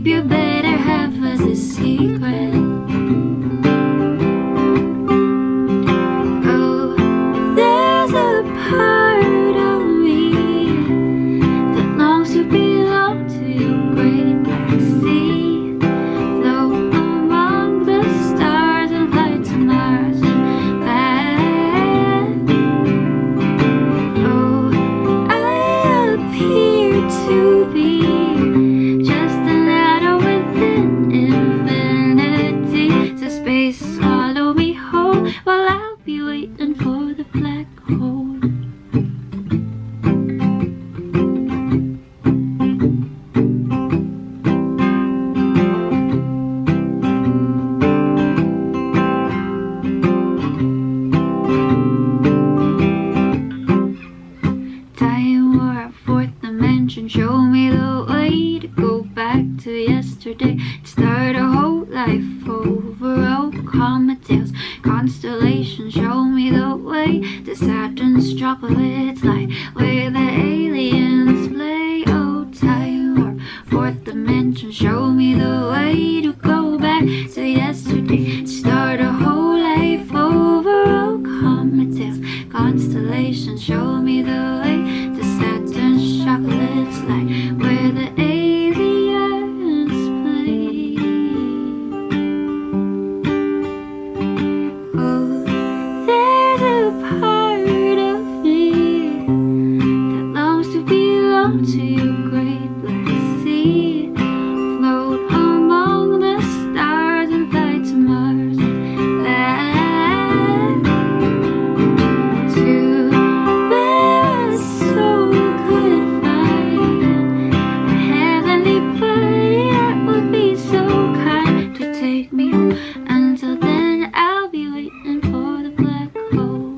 keep your better half as a secret. Oh, there's a part of me that longs to belong to your great black sea, float among the stars and fly to Mars and back. Oh, I appear to be just an atom within infinity. So space swallow me whole while I'll be waiting for the black hole. Time or a fourth dimension, show me the way to go back to yesterday, to start a whole life over. Oh, comet tails, constellations, show me the way to Saturn's chocolates light, where the aliens play. Oh, time or fourth dimension, show me the way to go back to yesterday, to start a whole life over. Oh, comet tails, constellations, show me the way to Saturn's chocolates light, where the aliens play. Oh, there's a part of me that longs to belong to your great black sea, float among the stars and fly to Mars and back, to where a soul could find a heavenly body that would be so kind to take me home. Until then, I'll be waiting for the black hole.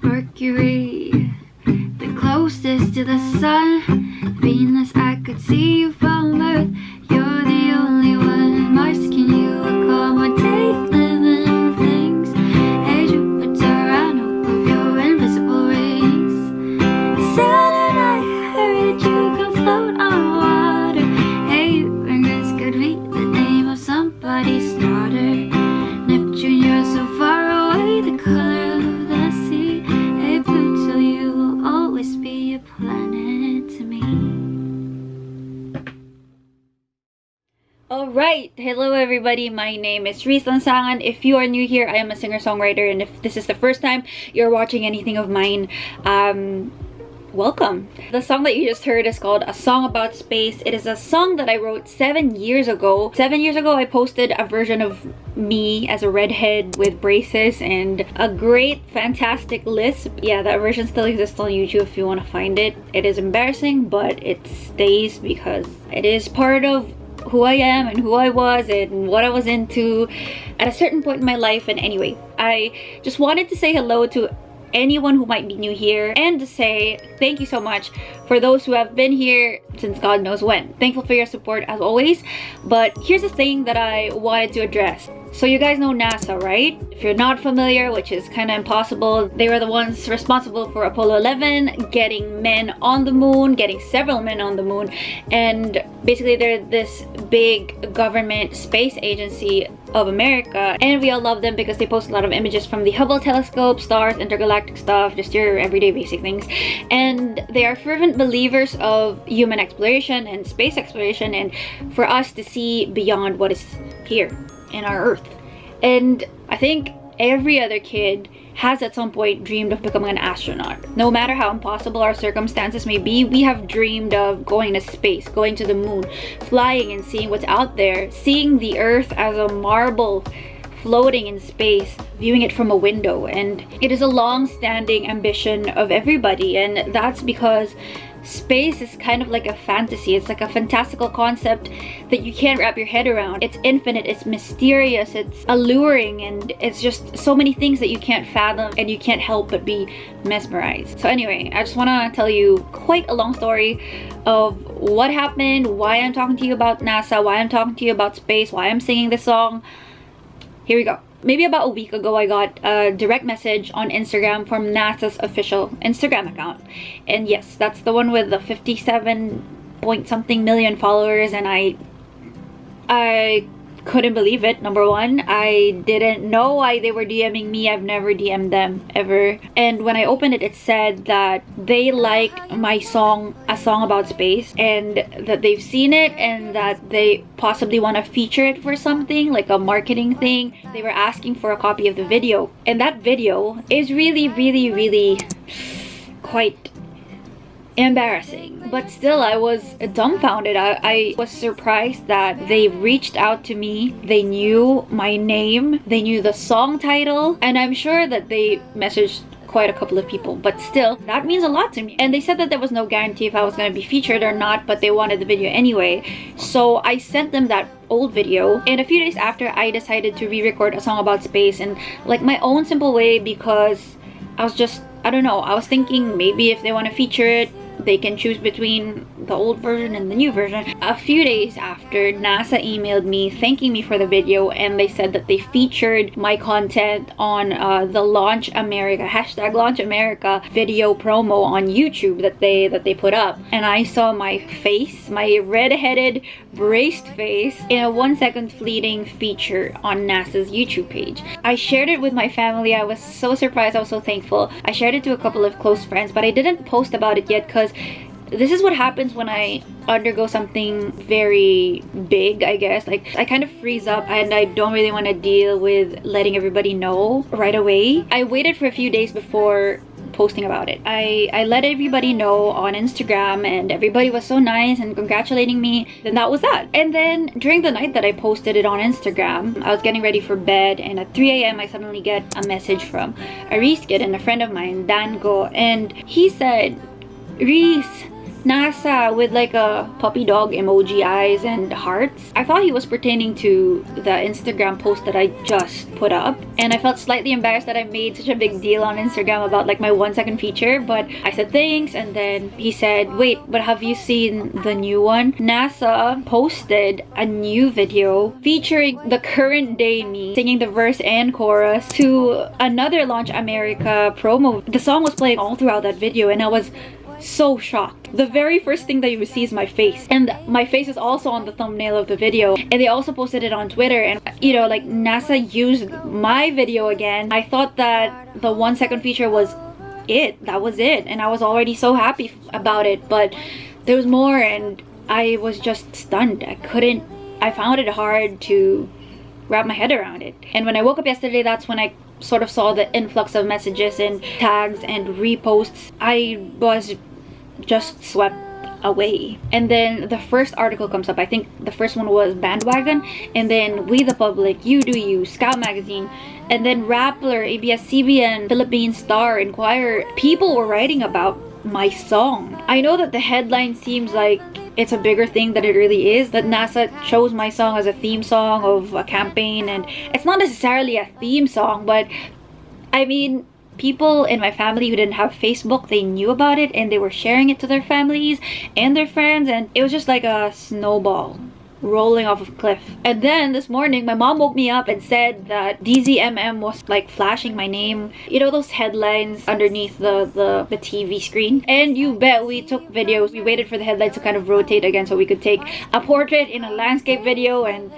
Mercury, the closest to the sun. Venus, I could see you from Earth. You're the only one. Mars, can you accommodate living things? Hey Jupiter, I know of your invisible rings. Saturn, I heard you can float on water. Hey Uranus could be the name of somebody's daughter. Neptune, you're so far away, the color of the sea. Hey Pluto, you will always be a planet to me. Alright, hello everybody, my name is Reese Lansangan. If you are new here, I am a singer-songwriter, and if this is the first time you're watching anything of mine, welcome. The song that you just heard is called A Song About Space. It is a song that I wrote 7 years ago. 7 years ago, I posted a version of me as a redhead with braces and a great, fantastic lisp. Yeah, that version still exists on YouTube if you want to find it. It is embarrassing, but it stays because it is part of who I am and who I was and what I was into at a certain point in my life. And anyway, I just wanted to say hello to anyone who might be new here and to say thank you so much for those who have been here since God knows when. Thankful for your support as always. But here's the thing that I wanted to address. So you guys know NASA, right? If you're not familiar, which is kind of impossible, they were the ones responsible for Apollo 11, getting men on the moon, getting several men on the moon, and basically they're this big government space agency of America, and we all love them because they post a lot of images from the Hubble telescope, stars, intergalactic stuff, just your everyday basic things. And they are fervent believers of human exploration and space exploration, and for us to see beyond what is here in our Earth. And I think every other kid has at some point dreamed of becoming an astronaut. No matter how impossible our circumstances may be, we have dreamed of going to space, going to the moon, flying and seeing what's out there, seeing the Earth as a marble floating in space, viewing it from a window. And it is a long-standing ambition of everybody, and that's because space is kind of like a fantasy. It's like a fantastical concept that you can't wrap your head around. It's infinite, it's mysterious, it's alluring, and it's just so many things that you can't fathom, and you can't help but be mesmerized. So anyway, I just want to tell you quite a long story of what happened, why I'm talking to you about NASA, why I'm talking to you about space, why I'm singing this song. Here we go. Maybe about a week ago, I got a direct message on Instagram from NASA's official Instagram account. And yes, that's the one with the 57 point something million followers, and I couldn't believe it. Number one, I didn't know why they were DMing me. I've never DM'd them ever. And when I opened it, it said that they like my song, A Song About Space, and that they've seen it and that they possibly want to feature it for something, like a marketing thing. They were asking for a copy of the video, and that video is really quite embarrassing. But still, I was dumbfounded. I was surprised that they reached out to me. They knew my name, they knew the song title, and I'm sure that they messaged quite a couple of people, but still, that means a lot to me. And they said that there was no guarantee if I was going to be featured or not, but they wanted the video anyway. So I sent them that old video, and a few days after, I decided to re-record A Song About Space in like my own simple way, because I was just, I don't know, I was thinking maybe if they want to feature it, they can choose between the old version and the new version. A few days after, NASA emailed me thanking me for the video, and they said that they featured my content on the Launch America, hashtag Launch America video promo on YouTube that they put up. And I saw my face, my red-headed, braced face, in a 1-second fleeting feature on NASA's YouTube page. I shared it with my family. I was so surprised, I was so thankful. I shared it to a couple of close friends, but I didn't post about it yet, because this is what happens when I undergo something very big, I guess. Like, I kind of freeze up, and I don't really want to deal with letting everybody know right away. I waited for a few days before posting about it. I let everybody know on Instagram, and everybody was so nice and congratulating me. Then that was that. And then during the night that I posted it on Instagram, I was getting ready for bed, and at 3 a.m. I suddenly get a message from a Reese kid and a friend of mine, Dango, and he said, "Reese, NASA," with like a puppy dog emoji eyes and hearts. I thought he was pertaining to the Instagram post that I just put up, and I felt slightly embarrassed that I made such a big deal on Instagram about like my 1-second feature, but I said thanks. And then he said, "Wait, but have you seen the new one? NASA posted a new video featuring the current day me singing the verse and chorus to another Launch America promo." The song was playing all throughout that video, and I was so shocked. The very first thing that you would see is my face, and my face is also on the thumbnail of the video, and they also posted it on Twitter. And you know, like, NASA used my video again. I thought that the 1-second feature was it, that was it, and I was already so happy about it, but there was more, and I was just stunned. I found it hard to wrap my head around it. And when I woke up yesterday, that's when I sort of saw the influx of messages and tags and reposts. I was just swept away. And then the first article comes up. I think the first one was Bandwagon, and then We the Public, You Do You, Scout Magazine, and then Rappler, ABS-CBN, Philippine Star, Inquirer. People were writing about my song. I know that the headline seems like it's a bigger thing than it really is, that NASA chose my song as a theme song of a campaign, and it's not necessarily a theme song, but I mean, people in my family who didn't have Facebook, they knew about it, and they were sharing it to their families and their friends, and it was just like a snowball rolling off of a cliff. And then this morning, my mom woke me up and said that DZMM was like flashing my name. You know those headlines underneath the TV screen? And you bet we took videos. We waited for the headlines to kind of rotate again so we could take a portrait in a landscape video, and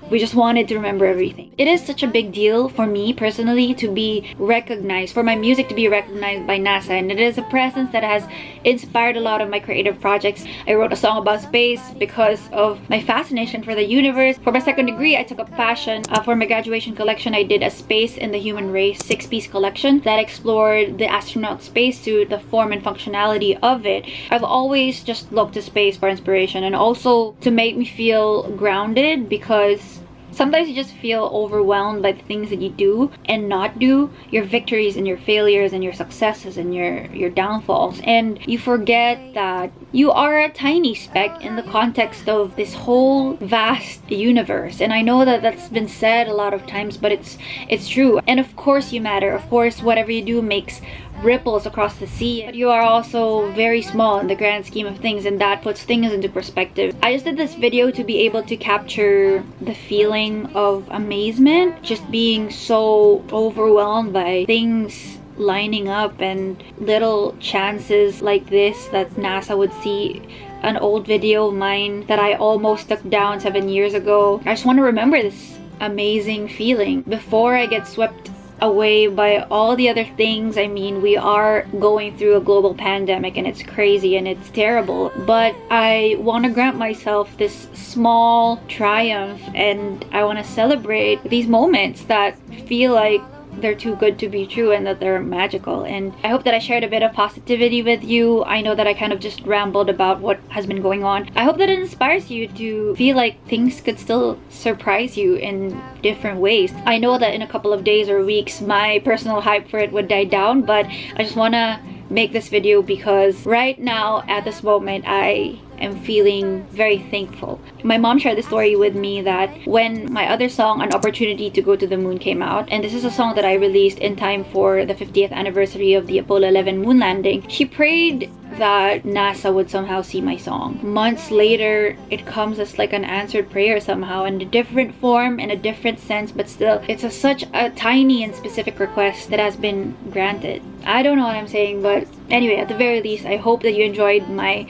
we just wanted to remember everything. It is such a big deal for me personally to be recognized, for my music to be recognized by NASA, and it is a presence that has inspired a lot of my creative projects. I wrote a song about space because of my fascination for the universe. For my second degree, I took up fashion. For my graduation collection, I did a Space in the Human Race 6-piece collection that explored the astronaut spacesuit, the form and functionality of it. I've always just looked to space for inspiration, and also to make me feel grounded, because Sometimes you just feel overwhelmed by the things that you do and not do, your victories and your failures and your successes and your downfalls, and you forget that you are a tiny speck in the context of this whole vast universe. And I know that that's been said a lot of times, but it's true. And of course you matter. Of course whatever you do makes ripples across the sea, but you are also very small in the grand scheme of things, and that puts things into perspective. I just did this video to be able to capture the feeling of amazement, just being so overwhelmed by things lining up and little chances like this that NASA would see an old video of mine that I almost took down 7 years ago. I just want to remember this amazing feeling before I get swept away by all the other things. I mean, we are going through a global pandemic and it's crazy and it's terrible, but I want to grant myself this small triumph, and I want to celebrate these moments that feel like they're too good to be true and that they're magical. And I hope that I shared a bit of positivity with you. I know that I kind of just rambled about what has been going on. I hope that it inspires you to feel like things could still surprise you in different ways. I know that in a couple of days or weeks my personal hype for it would die down, but I just want to make this video because right now at this moment I am feeling very thankful. My mom shared the story with me that when my other song, An Opportunity to Go to the Moon, came out, and this is a song that I released in time for the 50th anniversary of the Apollo 11 moon landing, she prayed that NASA would somehow see my song. Months later, it comes as like an answered prayer somehow, in a different form, in a different sense, but still, it's such a tiny and specific request that has been granted. I don't know what I'm saying, but anyway, at the very least, I hope that you enjoyed my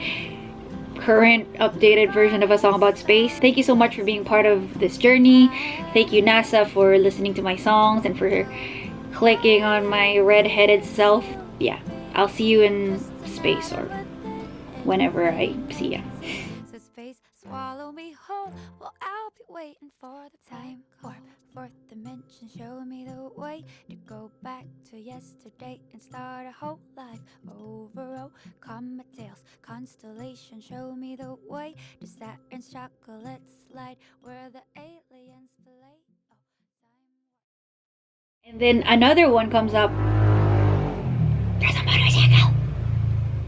current updated version of A Song About Space. Thank you so much for being part of this journey. Thank you NASA for listening to my songs and for clicking on my red-headed self. Yeah, I'll see you in space or whenever I see ya. So space swallow me whole. Well, I'll be waiting for the time warp. Fourth dimension, show me the way to go back to yesterday and start a whole life over. Oh, comet tails, constellation, show me the way to Saturn's chocolate slide where the aliens play. Oh, time. And then another one comes up. There's a motorcycle.